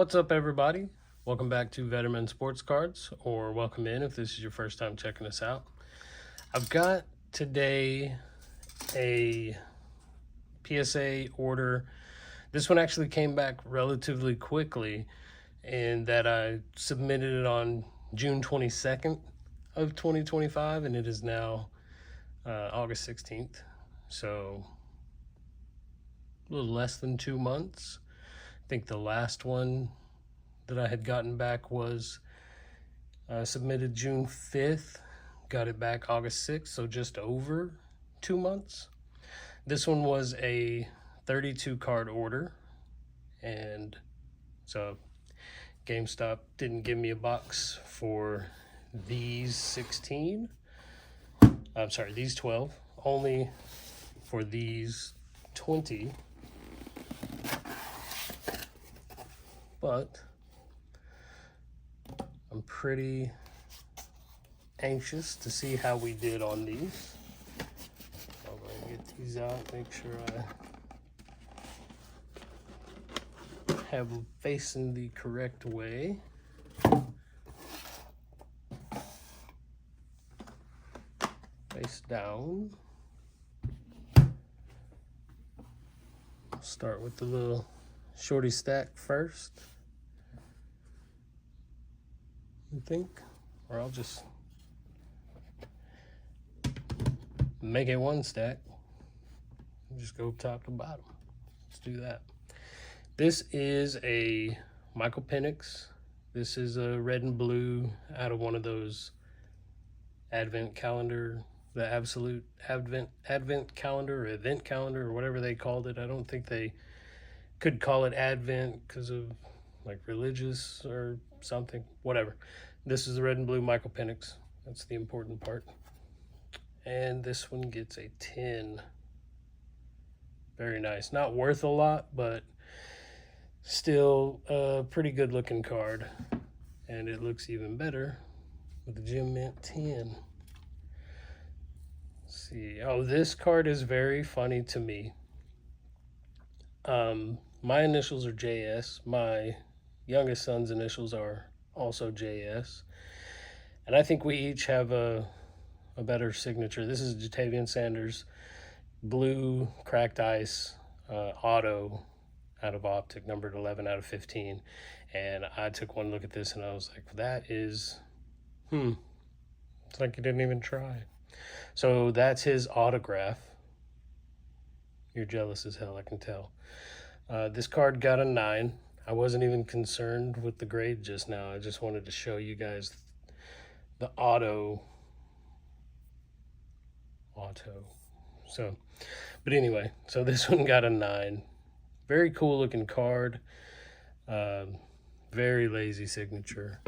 What's up, everybody? Welcome back to Veteran Sports Cards, or welcome in if this is your first time checking us out. I've got today a PSA order. This one actually came back relatively quickly in that I submitted it on June 22nd of 2025, and it is now August 16th. So a little less than 2 months. I think the last one that I had gotten back was submitted June 5th, got it back August 6th, so just over 2 months. This one was a 32 card order, and so GameStop didn't give me a box for these 16. I'm sorry, these 12, only for these 20. But I'm pretty anxious to see how we did on these. I'm gonna get these out, make sure I have them facing the correct way. Face down. I'll start with the little shorty stack first, I think, or I'll just make it one stack and just go top to bottom. Let's do that. This is a Michael Penix. This is a red and blue out of one of those advent calendar, the absolute advent calendar or event calendar or whatever they called it. I don't think they could call it advent because of like religious or something, whatever. This is the red and blue Michael Penix. That's the important part. And this one gets a 10. Very nice. Not worth a lot, but still a pretty good looking card. And it looks even better with the Gem Mint 10. Let's see. Oh, this card is very funny to me. My initials are JS. My youngest son's initials are also JS. And I think we each have a better signature. This is Penix and Sanders, blue cracked ice, auto out of Optic, numbered 11 out of 15. And I took one look at this and I was like, that is, it's like you didn't even try. So that's his autograph. You're jealous as hell, I can tell. This card got a 9. I wasn't even concerned with the grade just now. I just wanted to show you guys the auto. So, but anyway, so this one got a 9. Very cool looking card. Very lazy signature.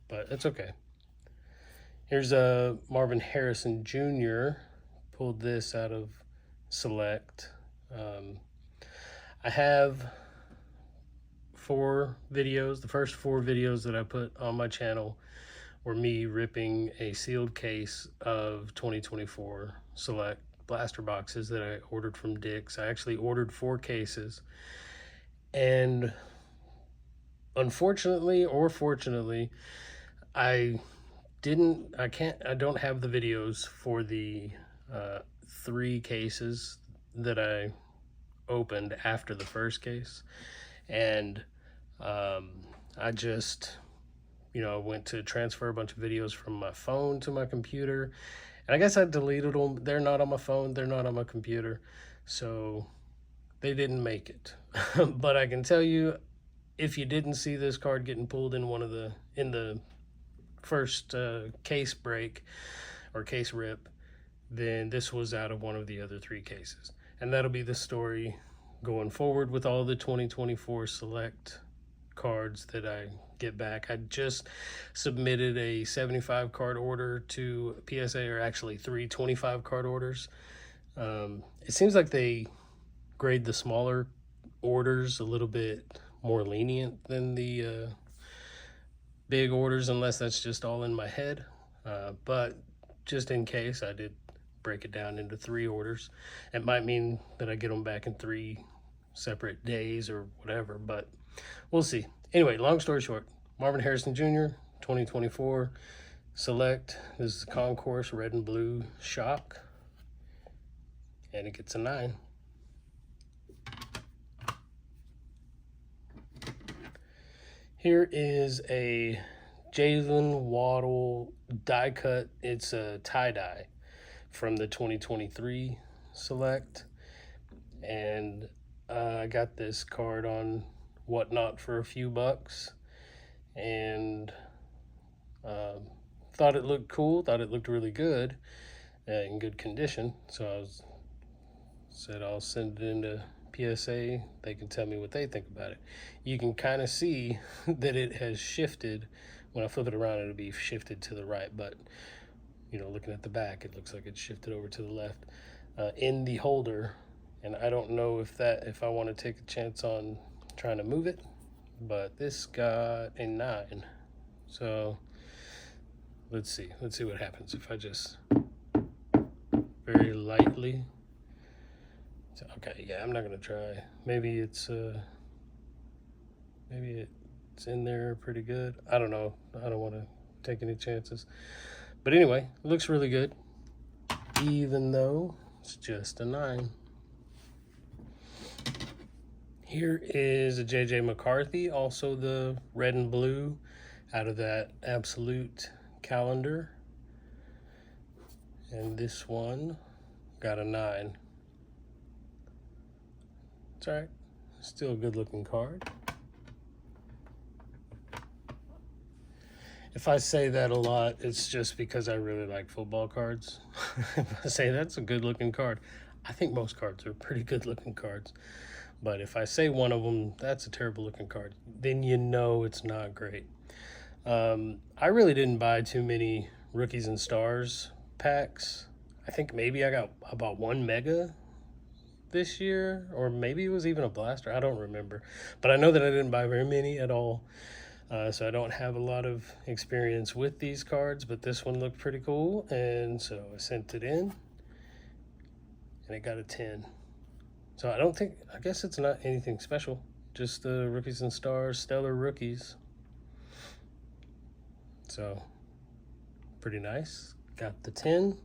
But it's okay. Here's a Marvin Harrison Jr. Pulled this out of Select. I have 4 videos. The first 4 videos that I put on my channel were me ripping a sealed case of 2024 Select blaster boxes that I ordered from Dick's. I actually ordered 4 cases, and unfortunately or fortunately, I don't have the videos for the 3 cases that I opened after the first case. And I just, went to transfer a bunch of videos from my phone to my computer, and I guess I deleted them. They're not on my phone, they're not on my computer, so they didn't make it. But I can tell you, if you didn't see this card getting pulled in in the first case break or case rip, then this was out of one of the other 3 cases. And that'll be the story going forward with all the 2024 Select cards that I get back. I just submitted a 75 card order to PSA, or actually 3 25 card orders. It seems like they grade the smaller orders a little bit more lenient than the big orders, unless that's just all in my head. But just in case, I did break it down into 3 orders. It might mean that I get them back in 3 separate days or whatever, but we'll see. Anyway, long story short, Marvin Harrison Jr., 2024 Select. This is the Concourse Red and Blue Shock, and it gets a 9. Here is a Jalen Waddle die cut. It's a tie-dye from the 2023 Select, and I got this card on Whatnot for a few bucks, and thought it looked cool, thought it looked really good, in good condition, so said I'll send it into PSA. They can tell me what they think about it. You can kind of see that it has shifted. When I flip it around, it'll be shifted to the right, but you know, looking at the back, it looks like it's shifted over to the left in the holder. And I don't know if I want to take a chance on trying to move it, but this got a 9. So let's see what happens if I just very lightly. Okay, yeah, I'm not gonna try. Maybe it's in there pretty good. I don't know. I don't want to take any chances. But anyway, it looks really good, even though it's just a 9. Here is a JJ McCarthy, also the red and blue, out of that Absolute calendar. And this one got a 9. It's all right. Still a good looking card. If I say that a lot, it's just because I really like football cards. If I say that's a good looking card, I think most cards are pretty good looking cards. But if I say one of them, that's a terrible looking card, then you know it's not great. I really didn't buy too many Rookies and Stars packs. I think maybe I got about 1 mega this year, or maybe it was even a blaster. I don't remember, but I know that I didn't buy very many at all. So I don't have a lot of experience with these cards, but this one looked pretty cool, and so I sent it in, and it got a 10. So I guess it's not anything special, just the Rookies and Stars Stellar Rookies. So pretty nice. Got the 10.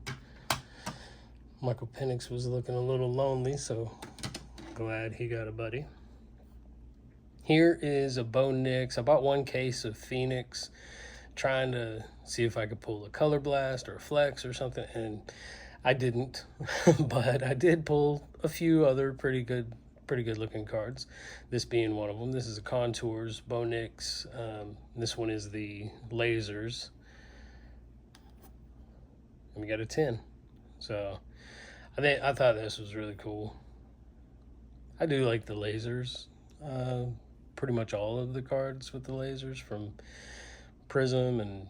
Michael Penix was looking a little lonely, so glad he got a buddy. Here is a Bo Nix. I bought 1 case of Phoenix, trying to see if I could pull a Color Blast or a Flex or something, and I didn't, but I did pull a few other pretty good looking cards, this being one of them. This is a Contours Bo Nix. This one is the Lasers, and we got a 10. So I thought this was really cool. I do like the lasers. Pretty much all of the cards with the lasers, from Prism and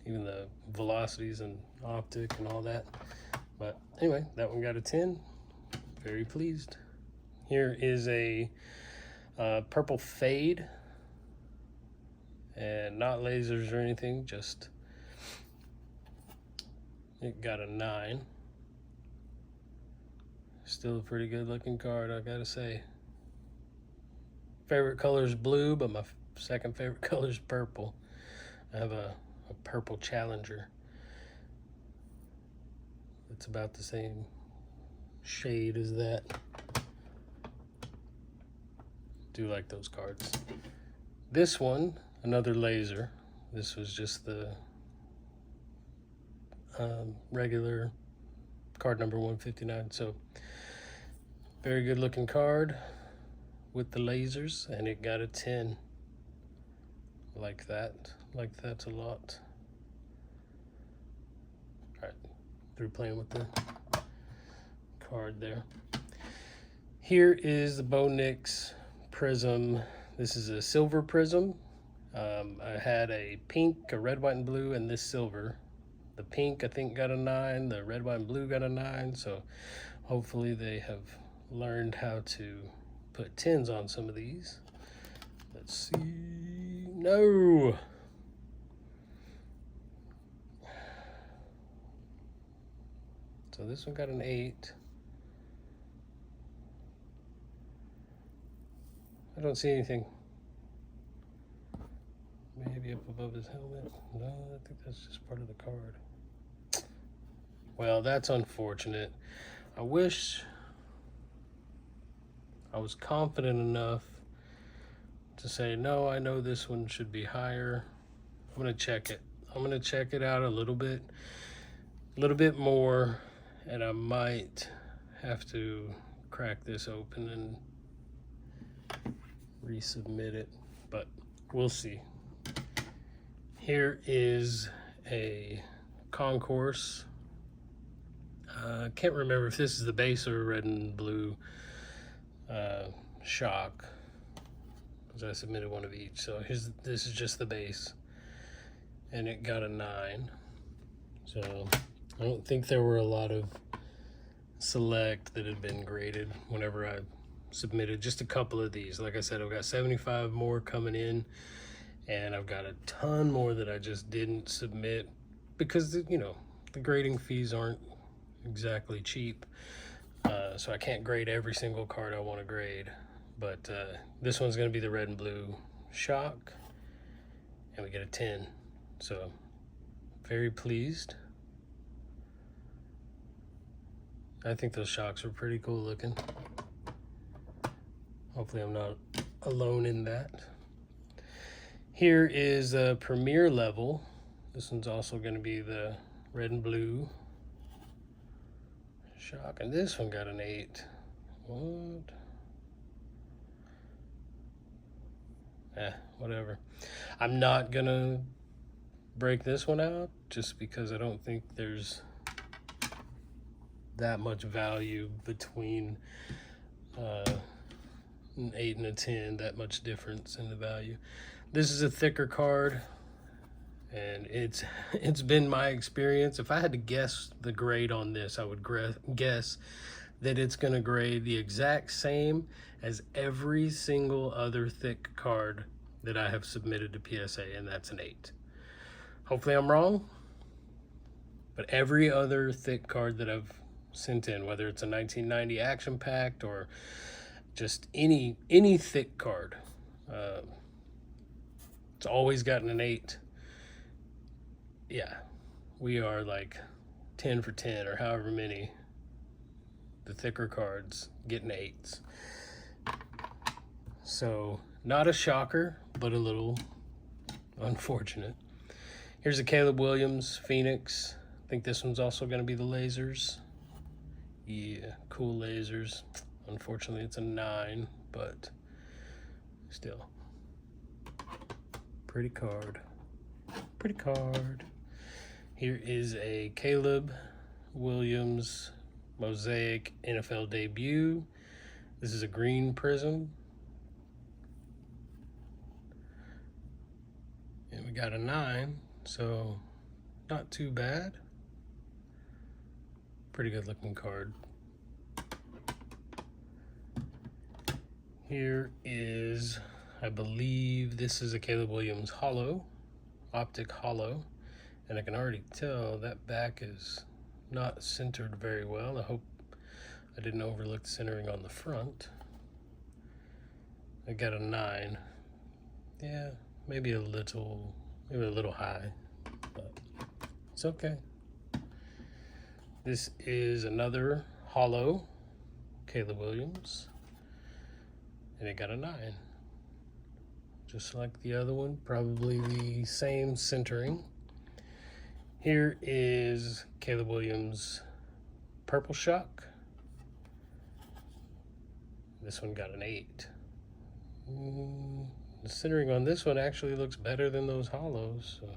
even the Velocities and Optic and all that. But anyway, that one got a 10. Very pleased. Here is a purple fade, and not lasers or anything, just it got a 9. Still a pretty good looking card, I gotta say. Favorite color is blue, but my second favorite color is purple. I have a purple Challenger. It's about the same shade as that. Do like those cards. This one, another laser. This was just the regular card number 159. So very good looking card with the lasers, and it got a 10. Like that a lot. All right, through playing with the card there. Here is the Bo Nix Prism. This is a silver prism. I had a pink, a red, white, and blue, and this silver. The pink, I think, got a 9. The red, white, and blue got a 9. So hopefully they have learned how to put 10s on some of these. Let's see. No. So this one got an 8. I don't see anything. Maybe up above his helmet. No, I think that's just part of the card. Well, that's unfortunate. I wish I was confident enough to say, no, I know this one should be higher. I'm gonna check it. I'm gonna check it out a little bit more, and I might have to crack this open and resubmit it, but we'll see. Here is a concourse. I can't remember if this is the base or red and blue shock, because I submitted one of each. So this is just the base, and it got a 9. So I don't think there were a lot of select that had been graded whenever I submitted. Just a couple of these. Like I said, I've got 75 more coming in, and I've got a ton more that I just didn't submit because, you know, the grading fees aren't exactly cheap. So I can't grade every single card I want to grade. But this one's going to be the red and blue shock, and we get a 10. So very pleased. I think those shocks are pretty cool looking. Hopefully I'm not alone in that. Here is a premier level. This one's also going to be the red and blue shock, and this one got an 8. What? Whatever. I'm not gonna break this one out just because I don't think there's that much value between an 8 and a 10, that much difference in the value. This is a thicker card, and it's been my experience. If I had to guess the grade on this, I would guess that it's going to grade the exact same as every single other thick card that I have submitted to PSA, and that's an 8. Hopefully I'm wrong, but every other thick card that I've sent in, whether it's a 1990 action packed or just any thick card, it's always gotten an 8. Yeah, we are like 10 for 10 or however many. The thicker cards getting 8s. So not a shocker, but a little unfortunate. Here's a Caleb Williams Phoenix. I think this one's also going to be the lasers. Yeah, cool lasers. Unfortunately, it's a 9, but still. Pretty card. Pretty card. Here is a Caleb Williams Mosaic NFL debut. This is a green prism. And we got a 9, so not too bad. Pretty good looking card. Here is, I believe this is a Caleb Williams holo, Optic holo, and I can already tell that back is not centered very well. I hope I didn't overlook the centering on the front. I got a 9. Yeah, maybe a little high, but it's okay. This is another holo Caleb Williams, and it got a 9. Just like the other one, probably the same centering. Here is Caleb Williams purple shock. This one got an 8. The centering on this one actually looks better than those holos, so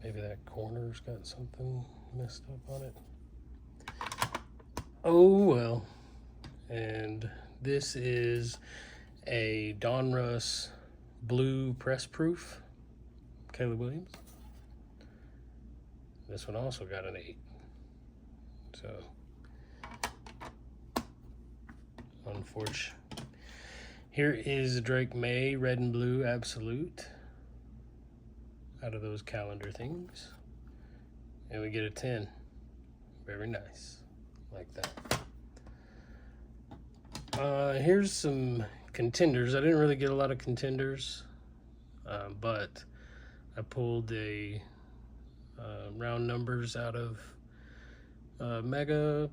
maybe that corner's got something messed up on it. Oh well. And this is a Donruss blue press proof Caleb Williams. This one also got an 8. So unfortunate. Here is Drake May red and blue absolute out of those calendar things, and we get a 10. Very nice, like that. Here's some contenders. I didn't really get a lot of contenders, but I pulled a round numbers out of Mega,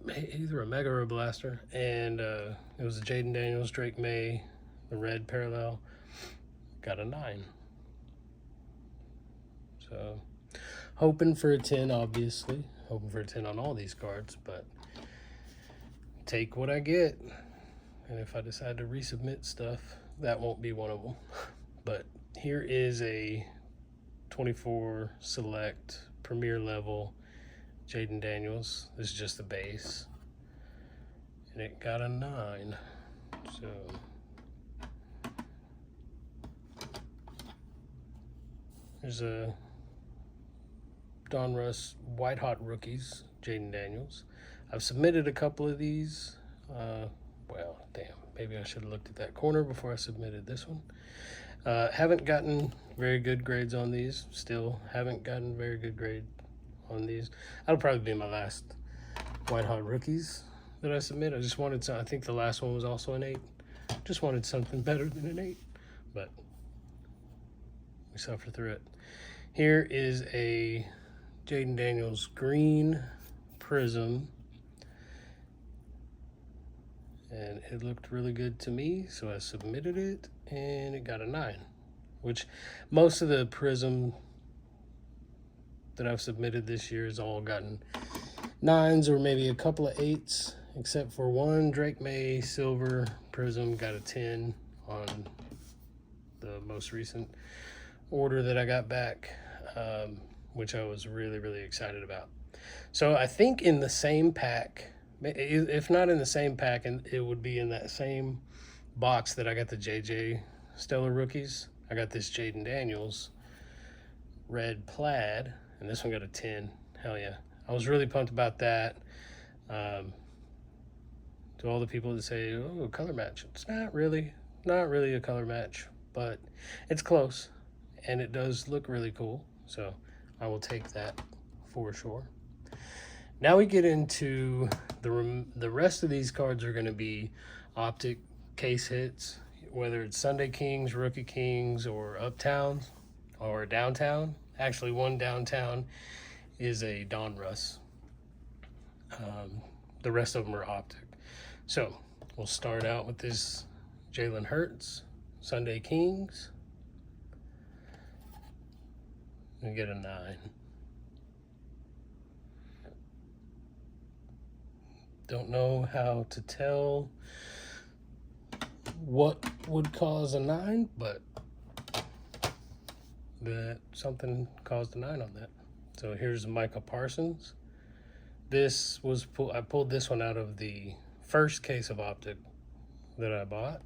either a Mega or a Blaster, and it was a Jaden Daniels, Drake May, the red parallel. Got a 9. So hoping for a 10, obviously. Hoping for a 10 on all these cards, but take what I get. And if I decide to resubmit stuff, that won't be one of them. But here is a 24 select premier level Jaden Daniels. This is just the base. And it got a 9. So there's a Donruss White Hot Rookies, Jaden Daniels. I've submitted a couple of these. Well, damn, maybe I should have looked at that corner before I submitted this one. Haven't gotten very good grades on these. Still haven't gotten very good grade on these. That'll probably be my last White Hot Rookies that I submit. I just wanted some, I think the last one was also an 8. Just wanted something better than an 8, but we suffer through it. Here is a Jaden Daniels green prism, and it looked really good to me, so I submitted it, and it got a 9, which most of the prism that I've submitted this year has all gotten 9s or maybe a couple of 8s, except for one Drake May silver prism got a 10 on the most recent order that I got back, which I was really, really excited about. So I think in the same pack, if not in the same pack, and it would be in that same box that I got the JJ Stellar Rookies, I got this Jaden Daniels red plaid, and this one got a 10. Hell yeah. I was really pumped about that. To all the people that say, oh, color match, it's not really a color match, but it's close, and it does look really cool, so I will take that for sure. Now we get into the rest of these cards are going to be Optic case hits, whether it's Sunday Kings, Rookie Kings, or Uptowns, or Downtown. Actually, one Downtown is a Donruss. The rest of them are Optic. So we'll start out with this Jalen Hurts, Sunday Kings. We get a 9. Don't know how to tell what would cause a 9, but that something caused a 9 on that. So here's Micah Parsons. This was I pulled this one out of the first case of Optic that I bought,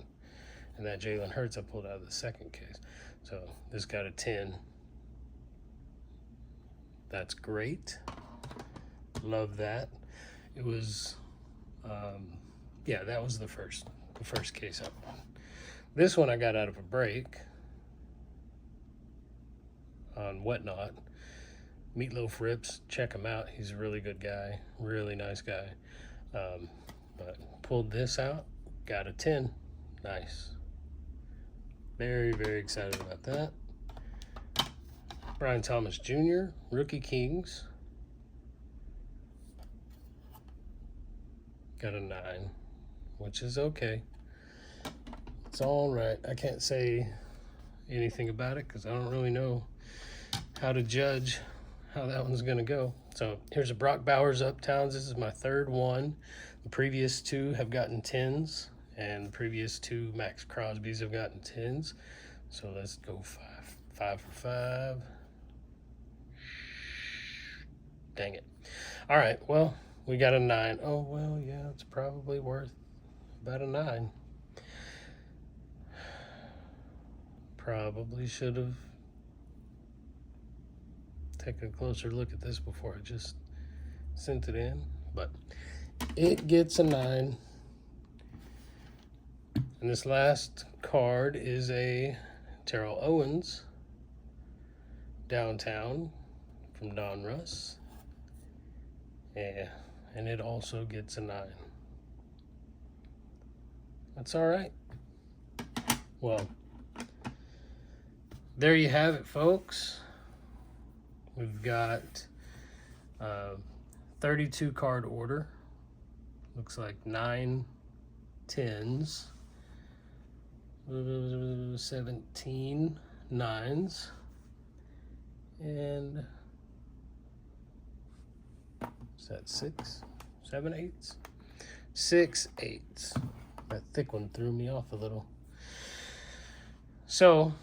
and that Jalen Hurts I pulled out of the second case. So this got a 10. That's great. Love that. It was, yeah, that was the first case I bought. This one I got out of a break on Whatnot. Meatloaf Rips, check him out. He's a really good guy, really nice guy. But pulled this out, got a 10. Nice. Very, very excited about that. Brian Thomas Jr., Rookie Kings. Got a 9, which is okay. It's all right. I can't say anything about it because I don't really know how to judge how that one's going to go. So here's a Brock Bowers Uptowns. This is my third one. The previous 2 have gotten 10s, and the previous 2 Max Crosbys have gotten 10s. So let's go 5 for 5. Dang it. All right, well, we got a 9. Oh, well, yeah, it's probably worth about a 9. Probably should have taken a closer look at this before I just sent it in, but it gets a 9. And this last card is a Terrell Owens Downtown from Donruss. Yeah, and it also gets a 9. That's all right. Well, there you have it, folks. We've got 32 card order. Looks like 9 10s, 17 9s, and is that 6, 7 8s? 6 8s. That thick one threw me off a little. So,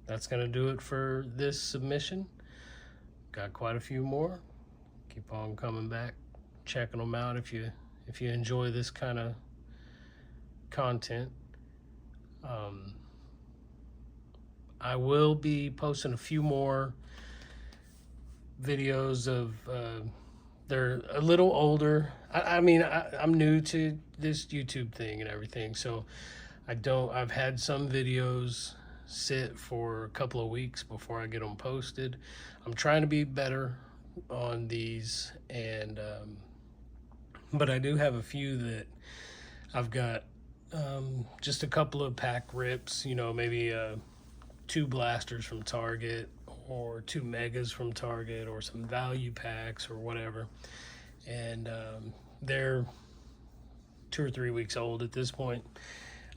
that's gonna do it for this submission. Got quite a few more. Keep on coming back, checking them out if you enjoy this kind of content. I will be posting a few more videos of they're a little older. I mean, I'm new to this YouTube thing and everything, so I've had some videos sit for a couple of weeks before I get them posted. I'm trying to be better on these, and but I do have a few that I've got just a couple of pack rips, you know, maybe 2 blasters from Target or 2 megas from Target or some value packs or whatever, and they're 2 or 3 weeks old at this point.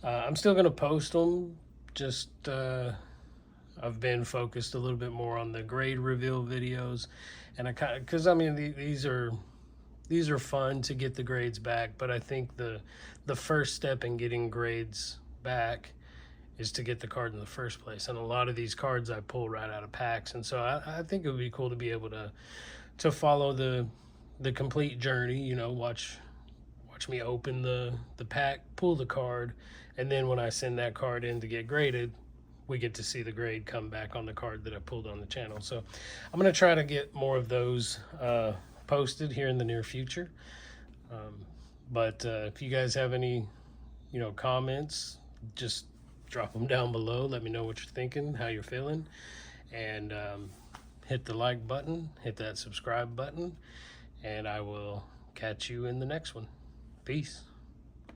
I'm still going to post them, just I've been focused a little bit more on the grade reveal videos, and I kind of, because I mean these are fun to get the grades back, but I think the first step in getting grades back is to get the card in the first place, and a lot of these cards I pull right out of packs, and so I think it would be cool to be able to follow the complete journey, you know, watch me open the pack, pull the card, and then when I send that card in to get graded, we get to see the grade come back on the card that I pulled on the channel. So I'm going to try to get more of those posted here in the near future. But if you guys have any, you know, comments, just drop them down below. Let me know what you're thinking, how you're feeling, and hit the like button, hit that subscribe button, and I will catch you in the next one. Peace.